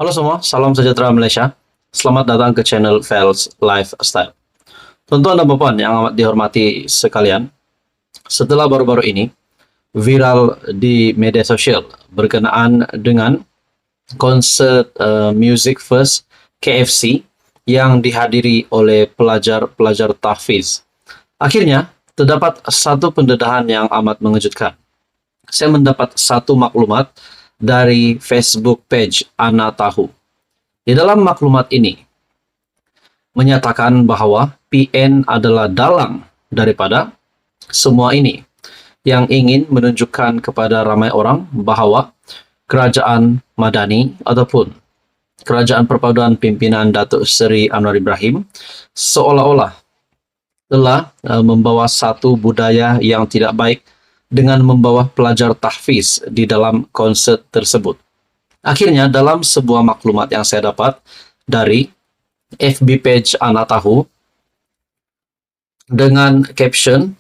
Halo semua, salam sejahtera Malaysia. Selamat datang ke channel Fels Lifestyle. Tuan-tuan dan puan yang amat dihormati sekalian, setelah baru-baru ini viral di media sosial berkenaan dengan konsert Music First KFC yang dihadiri oleh pelajar-pelajar tahfiz. Akhirnya, terdapat satu pendedahan yang amat mengejutkan. Saya mendapat satu maklumat dari Facebook page Ana Tahu. Di dalam maklumat ini menyatakan bahwa PN adalah dalang daripada semua ini yang ingin menunjukkan kepada ramai orang bahwa kerajaan Madani ataupun kerajaan perpaduan pimpinan Datuk Seri Anwar Ibrahim seolah-olah telah membawa satu budaya yang tidak baik dengan membawa pelajar tahfiz di dalam konsert tersebut. Akhirnya, dalam sebuah maklumat yang saya dapat dari FB page Ana Tahu dengan caption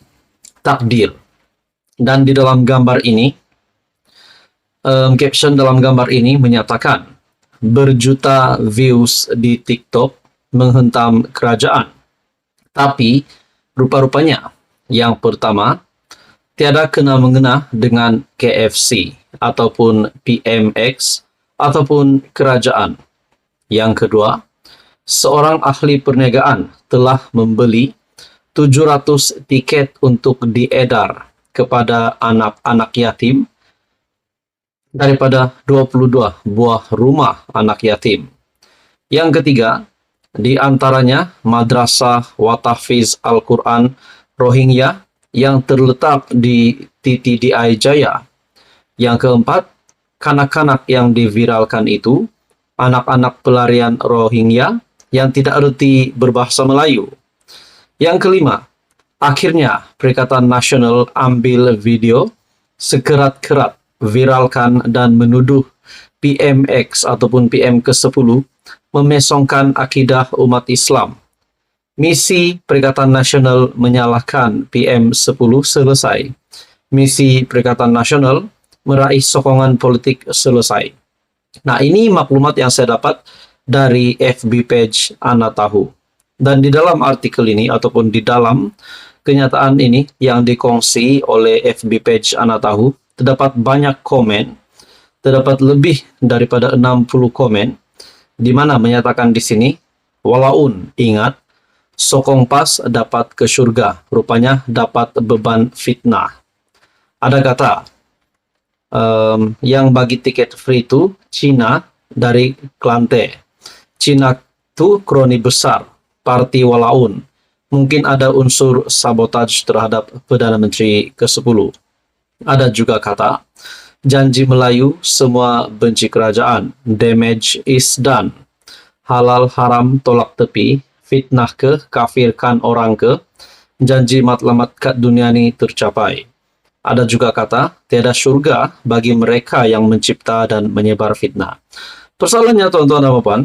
takdir, dan di dalam gambar ini caption dalam gambar ini menyatakan berjuta views di TikTok menghentam kerajaan, tapi rupa-rupanya yang pertama tiada kena-mengena dengan KFC ataupun PMX ataupun kerajaan. Yang kedua, seorang ahli perniagaan telah membeli 700 tiket untuk diedar kepada anak-anak yatim daripada 22 buah rumah anak yatim. Yang ketiga, di antaranya Madrasah Watahfiz Al-Quran Rohingya yang terletak di TTDI Jaya. Yang keempat, kanak-kanak yang diviralkan itu anak-anak pelarian Rohingya yang tidak erti berbahasa Melayu. Yang kelima, akhirnya Perikatan Nasional ambil video sekerat-kerat viralkan dan menuduh PMX ataupun PM ke-10 memesongkan akidah umat Islam. Misi Perikatan Nasional menyalahkan PM10 selesai. Misi Perikatan Nasional meraih sokongan politik selesai. Nah, ini maklumat yang saya dapat dari FB page Ana Tahu. Dan di dalam artikel ini ataupun di dalam kenyataan ini yang dikongsi oleh FB page Ana Tahu, terdapat banyak komen, terdapat lebih daripada 60 komen di mana menyatakan di sini, walaun ingat sokong pas dapat ke syurga, rupanya dapat beban fitnah. Ada kata, yang bagi tiket free itu Cina dari Klante. Cina itu kroni besar, parti walaun. Mungkin ada unsur sabotaj terhadap Perdana Menteri ke-10. Ada juga kata, janji Melayu semua benci kerajaan, damage is done. Halal haram tolak tepi, fitnah ke, kafirkan orang ke, janji matlamat kat dunia ni tercapai. Ada juga kata, tiada syurga bagi mereka yang mencipta dan menyebar fitnah. Persoalannya tuan-tuan dan puan,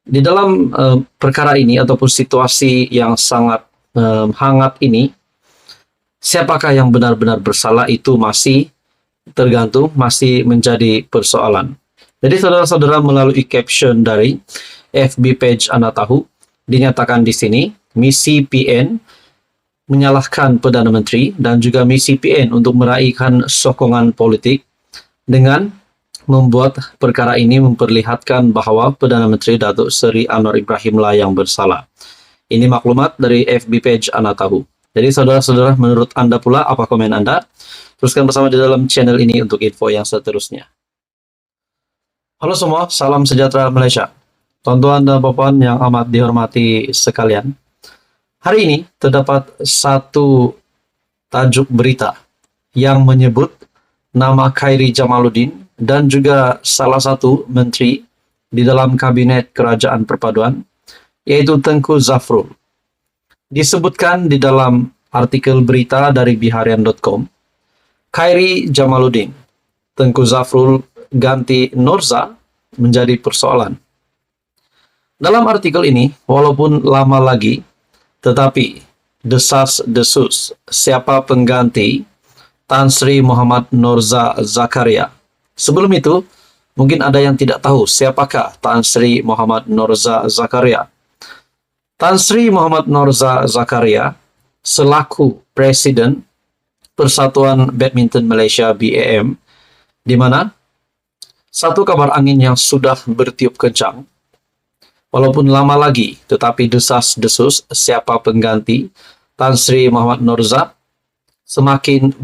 di dalam perkara ini ataupun situasi yang sangat hangat ini, siapakah yang benar-benar bersalah itu masih tergantung, masih menjadi persoalan. Jadi saudara-saudara, melalui caption dari FB page Ana Tahu dinyatakan di sini misi PN menyalahkan Perdana Menteri dan juga misi PN untuk meraihkan sokongan politik dengan membuat perkara ini memperlihatkan bahwa Perdana Menteri Datuk Seri Anwar Ibrahim lah yang bersalah. Ini maklumat dari FB page Ana Tahu. Jadi saudara-saudara, menurut Anda pula apa komen Anda? Teruskan bersama di dalam channel ini untuk info yang seterusnya. Halo semua, salam sejahtera Malaysia. Tuan-tuan dan puan yang amat dihormati sekalian, hari ini terdapat satu tajuk berita yang menyebut nama Khairi Jamaluddin dan juga salah satu menteri di dalam kabinet kerajaan perpaduan, yaitu Tengku Zafrul. Disebutkan di dalam artikel berita dari biharian.com, Khairi Jamaluddin, Tengku Zafrul ganti Norza menjadi persoalan. Dalam artikel ini, walaupun lama lagi, tetapi desas-desus siapa pengganti Tan Sri Muhammad Norza Zakaria. Sebelum itu, Mungkin ada yang tidak tahu siapakah Tan Sri Muhammad Norza Zakaria. Tan Sri Muhammad Norza Zakaria selaku Presiden Persatuan Badminton Malaysia BAM, di mana satu kabar angin yang sudah bertiup kencang, walaupun lama lagi, tetapi desas-desus siapa pengganti Tan Sri Muhammad Norza semakin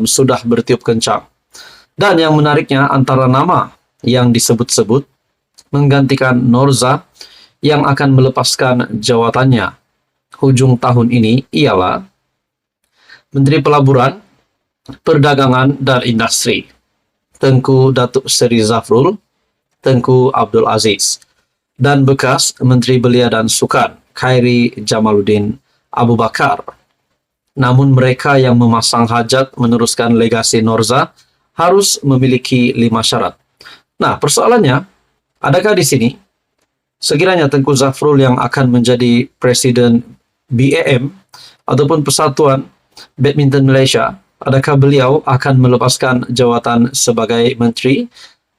sudah bertiup kencang. Dan yang menariknya, antara nama yang disebut-sebut menggantikan Norza yang akan melepaskan jawatannya hujung tahun ini ialah Menteri Pelaburan, Perdagangan dan Industri, Tengku Datuk Seri Zafrul Tengku Abdul Aziz, dan bekas Menteri Belia dan Sukan, Khairi Jamaluddin Abu Bakar. Namun mereka yang memasang hajat meneruskan legasi Norza harus memiliki 5 syarat. Nah, persoalannya, adakah di sini sekiranya Tengku Zafrul yang akan menjadi Presiden BAM ataupun Persatuan Badminton Malaysia, adakah beliau akan melepaskan jawatan sebagai Menteri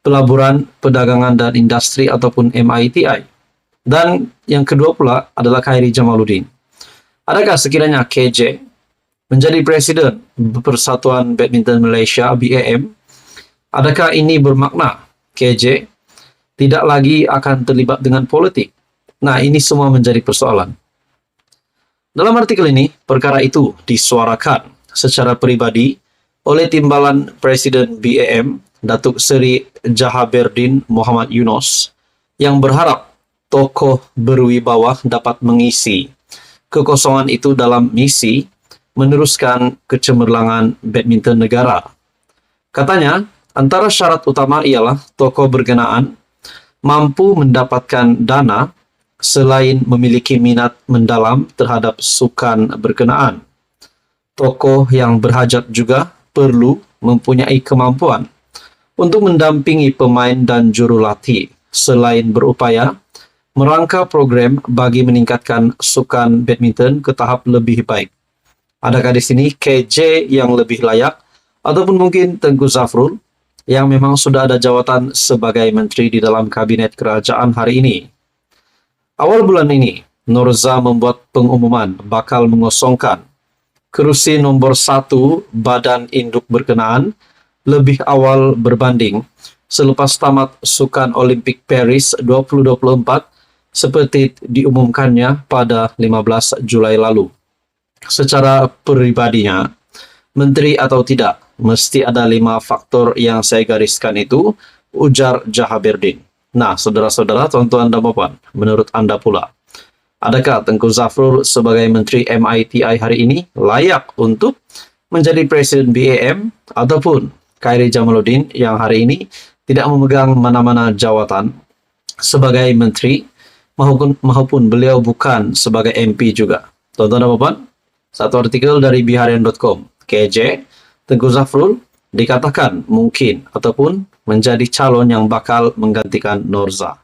Pelaburan, Perdagangan dan Industri ataupun MITI? Dan yang kedua pula adalah Khairi Jamaluddin. Adakah sekiranya KJ menjadi Presiden Persatuan Badminton Malaysia BAM? Adakah ini bermakna KJ tidak lagi akan terlibat dengan politik? Nah, ini semua menjadi persoalan. Dalam artikel ini, perkara itu disuarakan secara pribadi oleh Timbalan Presiden BAM, Datuk Seri Jahaberdin Muhammad Yunus, yang berharap tokoh berwibawa dapat mengisi kekosongan itu dalam misi meneruskan kecemerlangan badminton negara. Katanya, antara syarat utama ialah tokoh berkenaan mampu mendapatkan dana selain memiliki minat mendalam terhadap sukan berkenaan. Tokoh yang berhajat juga perlu mempunyai kemampuan untuk mendampingi pemain dan jurulatih selain berupaya merangka program bagi meningkatkan sukan badminton ke tahap lebih baik. Adakah di sini KJ yang lebih layak ataupun mungkin Tengku Zafrul yang memang sudah ada jawatan sebagai menteri di dalam kabinet kerajaan hari ini? Awal bulan ini, Norza membuat pengumuman bakal mengosongkan kerusi nombor 1 badan induk berkenaan lebih awal berbanding selepas tamat Sukan Olimpik Paris 2024 seperti diumumkannya pada 15 Julai lalu. Secara pribadinya, menteri atau tidak, mesti ada 5 faktor yang saya gariskan itu, ujar Jahaberdin. Nah, saudara-saudara, tuan-tuan dan puan, menurut Anda pula, adakah Tengku Zafrul sebagai Menteri MITI hari ini layak untuk menjadi Presiden BAM ataupun Khairi Jamaluddin yang hari ini tidak memegang mana-mana jawatan sebagai Menteri maupun beliau bukan sebagai MP juga? Tuan-tuan dan puan, satu artikel dari biharian.com, KJ Tengku Zafrul dikatakan mungkin ataupun menjadi calon yang bakal menggantikan Norza.